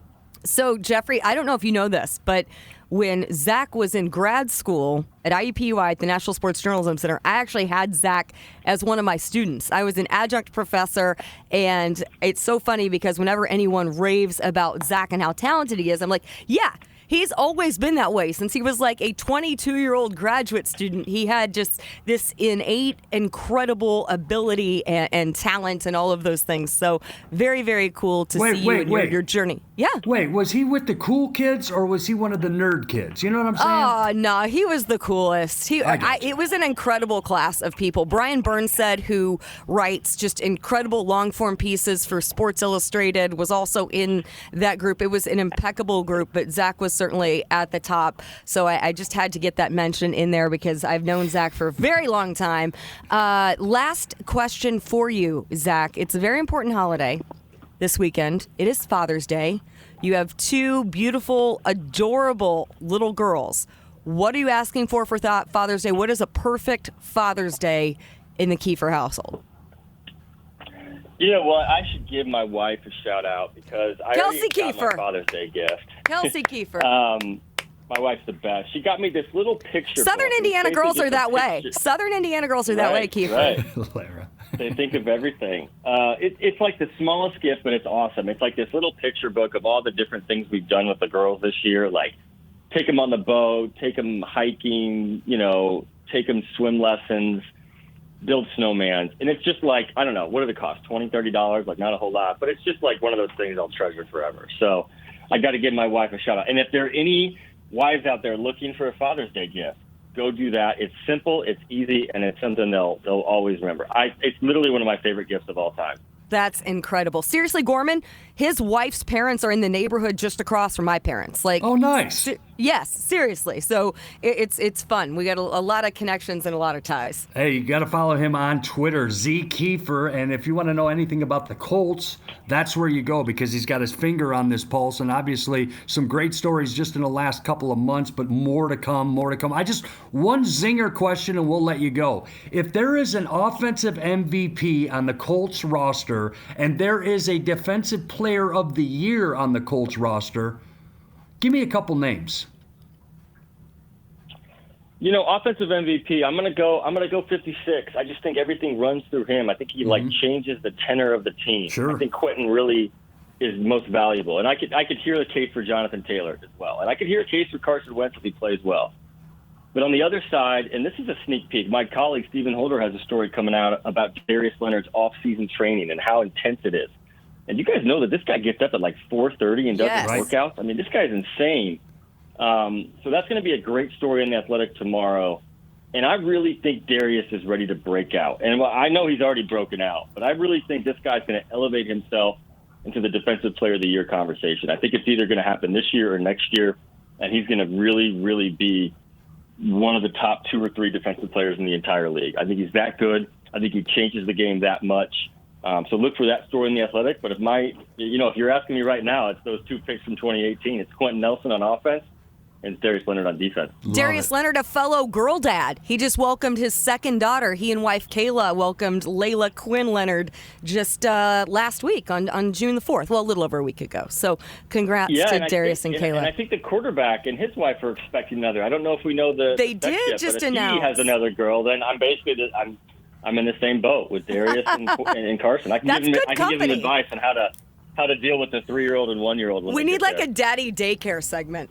So, Jeffrey, I don't know if you know this, but when Zach was in grad school at IUPUI at the National Sports Journalism Center, I actually had Zach as one of my students. I was an adjunct professor, and it's so funny because whenever anyone raves about Zach and how talented he is, I'm like, yeah, he's always been that way. Since he was a 22-year-old graduate student, he had just this innate, incredible ability and talent and all of those things. So very, very cool to see you and your journey. Yeah. Wait, was he with the cool kids or was he one of the nerd kids? You know what I'm saying? Oh, no, he was the coolest. It was an incredible class of people. Brian Burnsett, who writes just incredible long-form pieces for Sports Illustrated, was also in that group. It was an impeccable group, but Zach was certainly at the top. So I just had to get that mention in there because I've known Zach for a very long time. Last question for you, Zach. It's a very important holiday this weekend. It is Father's Day. You have two beautiful, adorable little girls. What are you asking for Father's Day? What is a perfect Father's Day in the Kiefer household? You know what? I should give my wife a shout out because I already got my Father's Day gift. Kelsey Kiefer. My wife's the best. She got me this little picture. Southern Indiana girls are that way. Southern Indiana girls are that way, Kiefer. Right. Larra. They think of everything. It's like the smallest gift, but it's awesome. It's like this little picture book of all the different things we've done with the girls this year, like take them on the boat, take them hiking, take them swim lessons, build snowmans. And it's just I don't know, what do they cost? $20, $30? Not a whole lot, but it's just one of those things I'll treasure forever. So I got to give my wife a shout out. And if there are any wives out there looking for a Father's Day gift, go do that. It's simple, it's easy, and it's something they'll always remember. It's literally one of my favorite gifts of all time. That's incredible. Seriously, Gorman, his wife's parents are in the neighborhood just across from my parents. Oh, nice. Yes, seriously. So it's fun. We got a lot of connections and a lot of ties. Hey, you got to follow him on Twitter, Zak Keefer. And if you want to know anything about the Colts, that's where you go, because he's got his finger on this pulse. And obviously some great stories just in the last couple of months, but more to come. One zinger question and we'll let you go. If there is an offensive MVP on the Colts roster and there is a defensive player of the year on the Colts roster, give me a couple names. Offensive MVP, I'm gonna go 56. I just think everything runs through him. I think he changes the tenor of the team. Sure. I think Quentin really is most valuable. And I could hear the case for Jonathan Taylor as well. And I could hear a case for Carson Wentz if he plays well. But on the other side, and this is a sneak peek, my colleague Stephen Holder has a story coming out about Darius Leonard's off-season training and how intense it is. And you guys know that this guy gets up at like 4:30 and does his workouts. I mean, this guy's insane. So that's going to be a great story in The Athletic tomorrow. And I really think Darius is ready to break out. And I know he's already broken out, but I really think this guy's going to elevate himself into the Defensive Player of the Year conversation. I think it's either going to happen this year or next year, and he's going to really, really be one of the top 2 or 3 defensive players in the entire league. I think he's that good. I think he changes the game that much. So look for that story in The Athletic. But if you're asking me right now, it's those 2 picks from 2018. It's Quentin Nelson on offense and Darius Leonard on defense. Darius Leonard, a fellow girl dad. He just welcomed his second daughter. He and wife Kayla welcomed Layla Quinn Leonard just last week on June the 4th. Well, a little over a week ago. So congrats to Darius and Kayla. And I think the quarterback and his wife are expecting another. I don't know if we know They did yet, just but announce. If he has another girl, then I'm in the same boat with Darius and Carson. I can give him advice on how to deal with the 3-year-old and 1-year-old. We need like a daddy daycare segment.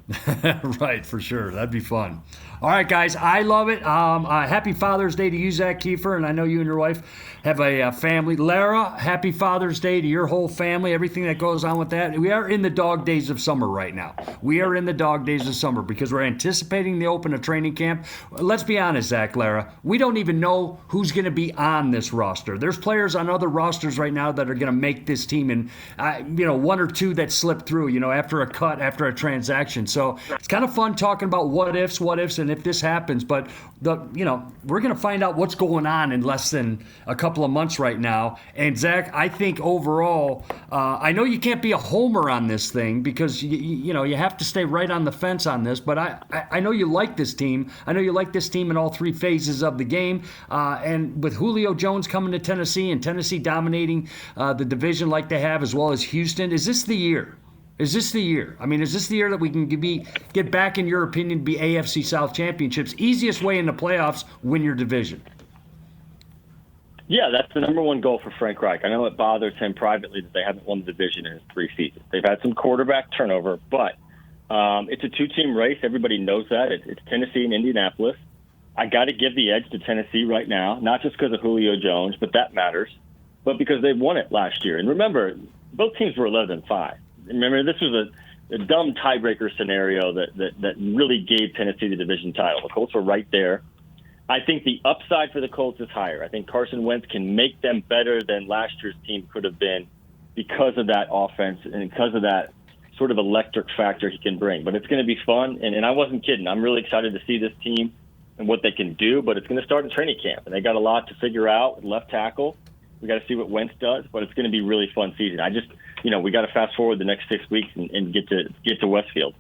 Right, for sure. That'd be fun. All right, guys, I love it. Happy Father's Day to you, Zak Keefer, and I know you and your wife have a family. Larra, happy Father's Day to your whole family, everything that goes on with that. We are in the dog days of summer right now. We are in the dog days of summer because we're anticipating the open of training camp. Let's be honest, Zak, Larra, we don't even know who's going to be on this roster. There's players on other rosters right now that are going to make this team, and 1 or 2 that slipped through, after a cut, after a transaction. So it's kind of fun talking about what ifs, and if this happens. But we're going to find out what's going on in less than a couple of months right now. And Zak, I think overall, I know you can't be a homer on this thing because you have to stay right on the fence on this. But I know you like this team. I know you like this team in all 3 phases of the game. And with Julio Jones coming to Tennessee and Tennessee dominating the division like they have, as well as Houston, is this the year? Is this the year? I mean, is this the year that we can get back, in your opinion, be AFC South championships? Easiest way in the playoffs, win your division. Yeah, that's the number 1 goal for Frank Reich. I know it bothers him privately that they haven't won the division in his 3 seasons. They've had some quarterback turnover, but it's a 2-team race. Everybody knows that. It's Tennessee and Indianapolis. I got to give the edge to Tennessee right now, not just because of Julio Jones, but that matters, but because they won it last year. And remember, both teams were 11-5. Remember, this was a dumb tiebreaker scenario that really gave Tennessee the division title. The Colts were right there. I think the upside for the Colts is higher. I think Carson Wentz can make them better than last year's team could have been because of that offense and because of that sort of electric factor he can bring. But it's going to be fun, and I wasn't kidding. I'm really excited to see this team and what they can do, but it's going to start in training camp, and they got a lot to figure out with left tackle. We got to see what Wentz does, but it's going to be a really fun season. We got to fast forward the next 6 weeks and get to Westfield.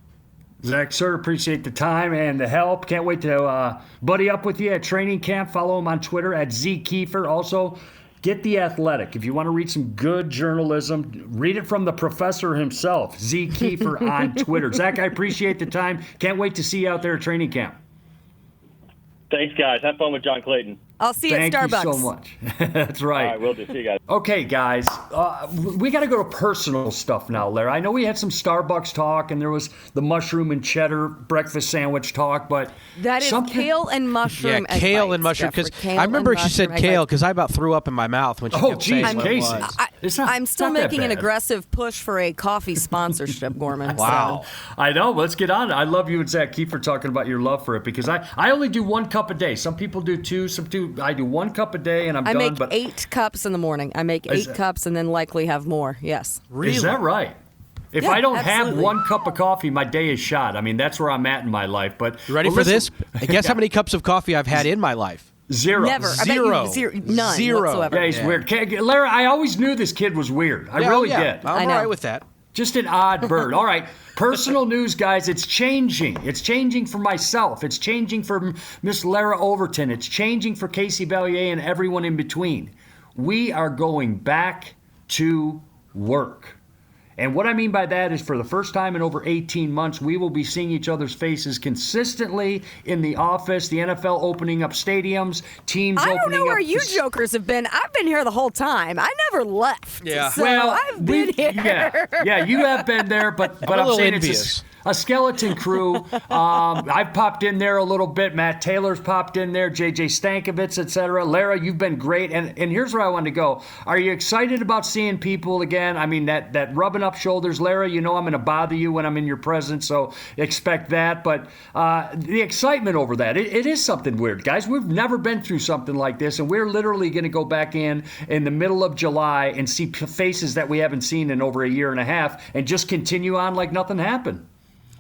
Zak, sir, appreciate the time and the help. Can't wait to buddy up with you at training camp. Follow him on Twitter at Zak Keefer. Also, get The Athletic. If you want to read some good journalism, read it from the professor himself, Zak Keefer on Twitter. Zak, I appreciate the time. Can't wait to see you out there at training camp. Thanks, guys. Have fun with John Clayton. I'll see you at Starbucks. Thank you so much. That's right. All right, will do. See you guys. Okay, guys. We got to go to personal stuff now, Larry. I know we had some Starbucks talk, and there was the mushroom and cheddar breakfast sandwich talk, but that is kale and mushroom. Yeah, kale and mushroom. Because I remember she said kale because I about threw up in my mouth when she kept saying what it was. I'm still making an aggressive push for a coffee sponsorship, Gorman. Wow. So. I know. Let's get on it. I love you and Zak Keefer talking about your love for it because I only do 1 cup a day. Some people do 2, some do. I do 1 cup a day and I'm done. I make 8 cups in the morning. I make 8 cups and then likely have more. Yes. Really? Is that right? If I don't have one cup of coffee, my day is shot. I mean, that's where I'm at in my life. But you ready for this? Guess how many cups of coffee I've had in my life? Zero. Never. Zero. None whatsoever. Yeah, he's weird. Larra, I always knew this kid was weird. I really did. I'm all right with that. Just an odd bird. All right. Personal news, guys. It's changing. It's changing for myself. It's changing for Miss Larra Overton. It's changing for Casey Valier and everyone in between. We are going back to work. And what I mean by that is for the first time in over 18 months, we will be seeing each other's faces consistently in the office, the NFL opening up stadiums, teams opening up. I don't know where you jokers have been. I've been here the whole time. I never left. Yeah. So I've been here. Yeah, you have been there, but I'm saying envious. It's a skeleton crew. I've popped in there a little bit. Matt Taylor's popped in there, JJ Stankovitz, etc. Larra, you've been great. And here's where I want to go. Are you excited about seeing people again? I mean, that rubbing up shoulders, Larra, you know I'm going to bother you when I'm in your presence, so expect that. But the excitement over that, it is something weird. Guys, we've never been through something like this, and we're literally going to go back in the middle of July and see faces that we haven't seen in over a year and a half and just continue on like nothing happened.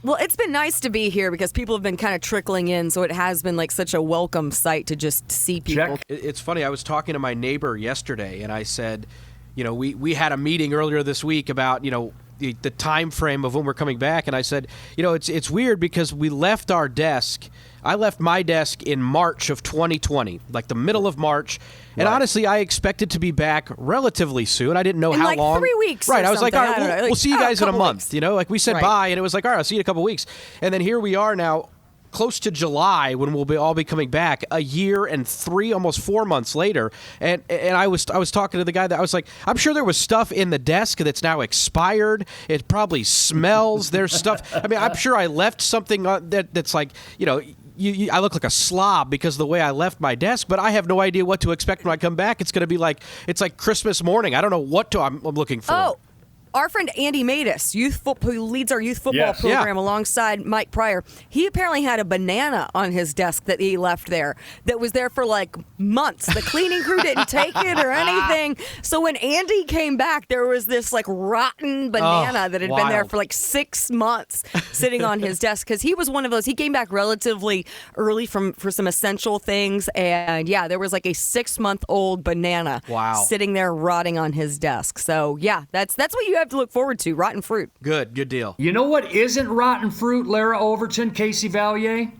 Well, it's been nice to be here because people have been kind of trickling in, so it has been like such a welcome sight to just see people. Check. It's funny. I was talking to my neighbor yesterday, and I said, we had a meeting earlier this week about, the time frame of when we're coming back, and I said, it's weird because we left our desk. I left my desk in March of 2020, like the middle of March. And honestly, I expected to be back relatively soon. I didn't know how long. Like 3 weeks. Right. I was something. like, all right, we'll see you guys in a month. Weeks. We said bye, and it was like, all right, I'll see you in a couple weeks. And then here we are now, close to July, when we'll all be coming back, a year and almost 4 months later. And I was talking to the guy that I was like, I'm sure there was stuff in the desk that's now expired. It probably smells. There's stuff. I mean, I'm sure I left something that's like, I look like a slob because of the way I left my desk, but I have no idea what to expect when I come back. It's going to be like, it's like Christmas morning. I don't know what I'm looking for. Oh, our friend Andy Matus, who leads our youth football program alongside Mike Pryor, he apparently had a banana on his desk that he left there that was there for like months. The cleaning crew didn't take it or anything. So when Andy came back, there was this like rotten banana that had been there for like 6 months sitting on his desk because he was one of those. He came back relatively early for some essential things. And yeah, there was like a 6-month-old banana sitting there rotting on his desk. So yeah, that's what you have to look forward to. Rotten fruit. Good deal. You know what isn't rotten fruit, Larra Overton, Casey Valier?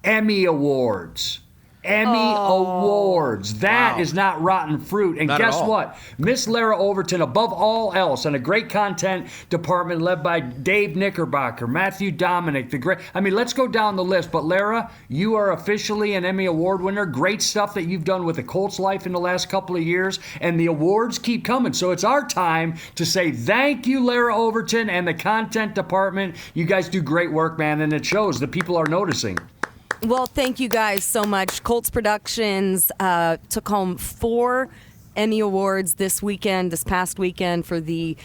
Emmy Awards. Awards. That is not rotten fruit. And guess what? Miss Larra Overton, above all else, and a great content department led by Dave Knickerbocker, Matthew Dominic, let's go down the list. But Larra, you are officially an Emmy Award winner. Great stuff that you've done with the Colts life in the last couple of years. And the awards keep coming. So it's our time to say thank you, Larra Overton, and the content department. You guys do great work, man, and it shows. The people are noticing. Well, thank you guys so much. Colts Productions took home 4 Emmy Awards this past weekend for the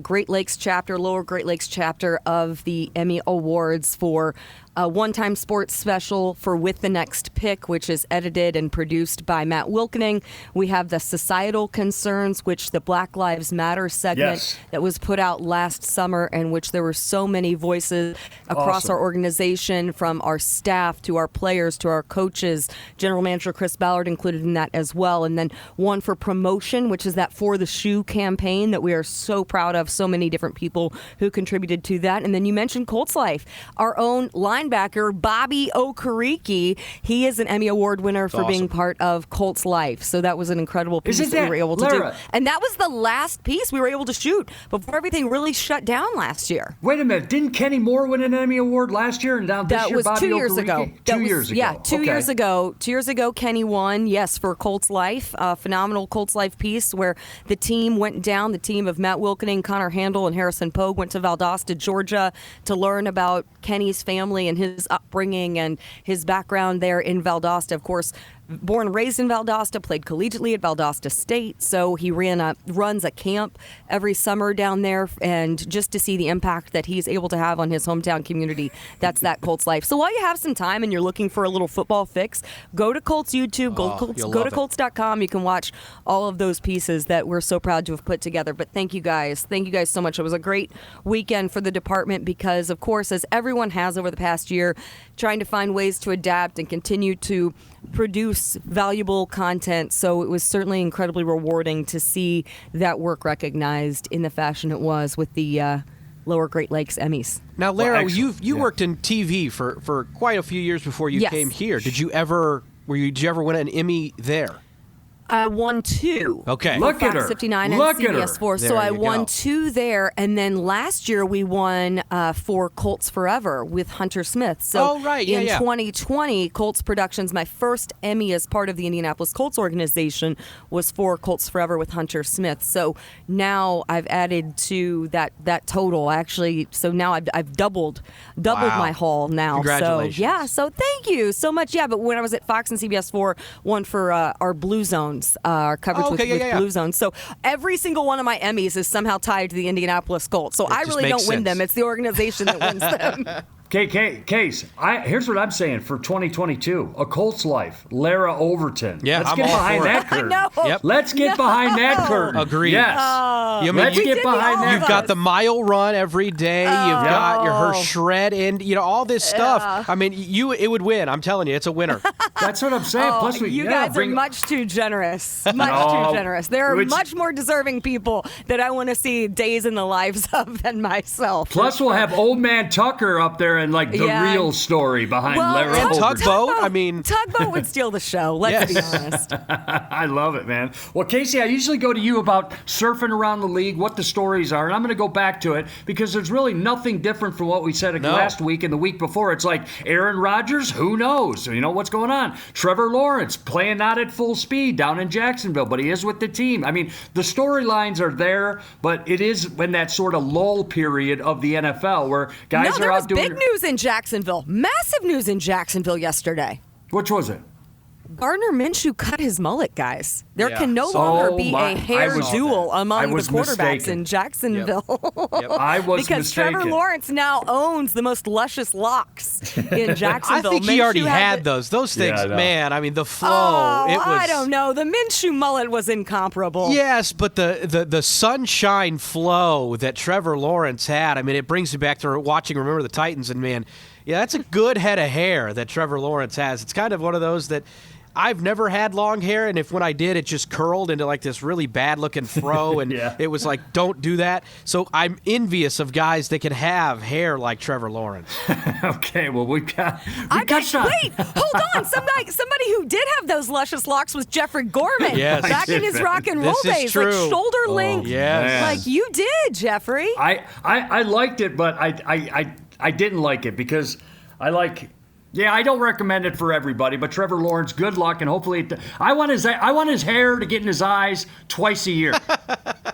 Great Lakes chapter, Lower Great Lakes chapter of the Emmy Awards for a one-time sports special for With the Next Pick, which is edited and produced by Matt Wilkening. We have the Societal Concerns, which the Black Lives Matter segment that was put out last summer, in which there were so many voices across our organization, from our staff to our players to our coaches. General Manager Chris Ballard included in that as well. And then one for promotion, which is that For the Shoe campaign that we are so proud of. So many different people who contributed to that. And then you mentioned Colts Life. Our own linebacker, Bobby Okereke, he is an Emmy Award winner for being part of Colts Life. So that was an incredible piece that we were able to do. And that was the last piece we were able to shoot before everything really shut down last year. Wait a minute. Didn't Kenny Moore win an Emmy Award last year? And now this year, Bobby 2 years ago. 2 years ago. Yeah, 2 years ago. 2 years ago, Kenny won, for Colts Life. A phenomenal Colts Life piece where the team went down. The team of Matt Wilkening, Connor Handel, and Harrison Pogue went to Valdosta, Georgia to learn about Kenny's family and his upbringing and his background there in Valdosta. Of course, born and raised in Valdosta, played collegiately at Valdosta State. So he runs a camp every summer down there. And just to see the impact that he's able to have on his hometown community, that's that Colts life. So while you have some time and you're looking for a little football fix, go to Colts YouTube, go to Colts.com. You can watch all of those pieces that we're so proud to have put together. But thank you guys. Thank you guys so much. It was a great weekend for the department because, of course, as everyone has over the past year, trying to find ways to adapt and continue to produce valuable content. So it was certainly incredibly rewarding to see that work recognized in the fashion it was with the Lower Great Lakes Emmys. Now, Larra, you worked in TV for quite a few years before you came here. Did you ever win an Emmy there? I won 2. Okay. Look at her. 59 and Look at her. CBS4. There So I you won go. 2 there. And then last year we won for Colts Forever with Hunter Smith. So in 2020, Colts Productions, my first Emmy as part of the Indianapolis Colts organization, was for Colts Forever with Hunter Smith. So now I've added to that total, actually. So now I've doubled my haul now. Congratulations. So thank you so much. Yeah, but when I was at Fox and CBS4, one for our Blue Zones, our coverage with Blue Zones. So every single one of my Emmys is somehow tied to the Indianapolis Colts. So I really don't win them. It's the organization that wins them. Case, here's what I'm saying for 2022. A Colts life. Larra Overton. Yeah, Let's I'm get all behind for that it. curtain. I know. Yep. Let's get behind that curtain. Agreed. Yes. Let's get behind that. You've got the mile run every day. You've got her shred and all this stuff. I mean, it would win. I'm telling you, it's a winner. That's what I'm saying. Plus, you guys are much too generous. Much too generous. There are much more deserving people that I want to see days in the lives of than myself. Plus, we'll have old man Tucker up there and the real story behind Larra Overton. Tugboat would steal the show. Let's be honest. I love it, man. Well, Casey, I usually go to you about surfing around the league, what the stories are, and I'm going to go back to it because there's really nothing different from what we said last week and the week before. It's like Aaron Rodgers, who knows? You know what's going on? Trevor Lawrence playing not at full speed down in Jacksonville, but he is with the team. I mean, the storylines are there, but it is in that sort of lull period of the NFL where guys are out doing. There was big news in Jacksonville. Massive news in Jacksonville yesterday. Which was it? Gardner Minshew cut his mullet, guys. There can no longer be a hair duel among the quarterbacks in Jacksonville. Yep. I was because mistaken. Trevor Lawrence now owns the most luscious locks in Jacksonville. I think he already had those. Those things, man. I mean, the flow. I don't know. The Minshew mullet was incomparable. Yes, but the sunshine flow that Trevor Lawrence had, I mean, it brings me back to watching Remember the Titans, and man, yeah, that's a good head of hair that Trevor Lawrence has. It's kind of one of those that I've never had long hair, and when I did, it just curled into this really bad-looking fro, and it was like, don't do that. So I'm envious of guys that can have hair like Trevor Lawrence. Okay, well, we got wait, hold on. Somebody who did have those luscious locks was Jeffrey Gorman. Yes. Back in his rock and roll days, true. Shoulder length. Yes. Like you did, Jeffrey. I liked it, but I didn't like it because I don't recommend it for everybody, but Trevor Lawrence, good luck, and hopefully I want his hair to get in his eyes twice a year.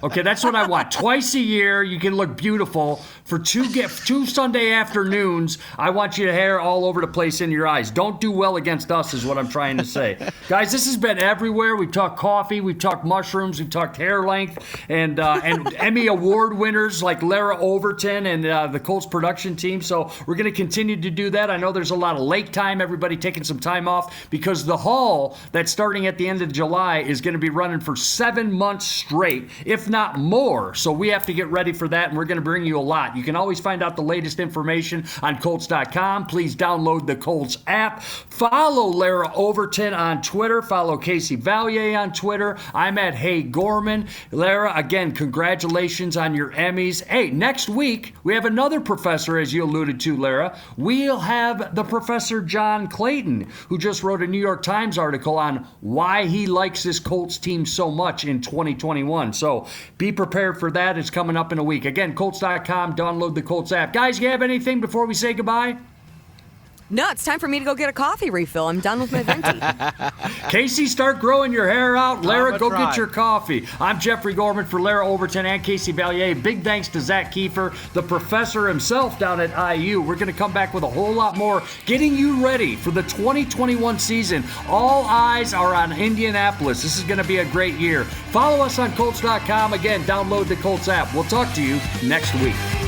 Okay, that's what I want. Twice a year, you can look beautiful. For two Sunday afternoons, I want your hair all over the place in your eyes. Don't do well against us is what I'm trying to say. Guys, this has been everywhere. We've talked coffee, we've talked mushrooms, we've talked hair length, and Emmy Award winners like Larra Overton and the Colts production team. So we're going to continue to do that. I know there's a lot of lake time, everybody taking some time off because the haul that's starting at the end of July is going to be running for 7 months straight, if not more. So we have to get ready for that, and we're going to bring you a lot. You can always find out the latest information on Colts.com. Please download the Colts app. Follow Larra Overton on Twitter. Follow Casey Valier on Twitter. I'm at Hey Gorman. Larra, again, congratulations on your Emmys. Hey, next week, we have another professor, as you alluded to, Larra. We'll have the Professor John Clayton, who just wrote a New York Times article on why he likes this Colts team so much in 2021. So be prepared for that. It's coming up in a week. Again, Colts.com, download the Colts app. Guys, you have anything before we say goodbye? No, it's time for me to go get a coffee refill. I'm done with my venti. Casey, start growing your hair out. Larra, go try. get your coffee. I'm Jeffrey Gorman for Larra Overton and Casey Valier. Big thanks to Zak Keefer, the professor himself down at IU. We're going to come back with a whole lot more, getting you ready for the 2021 season. All eyes are on Indianapolis. This is going to be a great year. Follow us on Colts.com. Again, download the Colts app. We'll talk to you next week.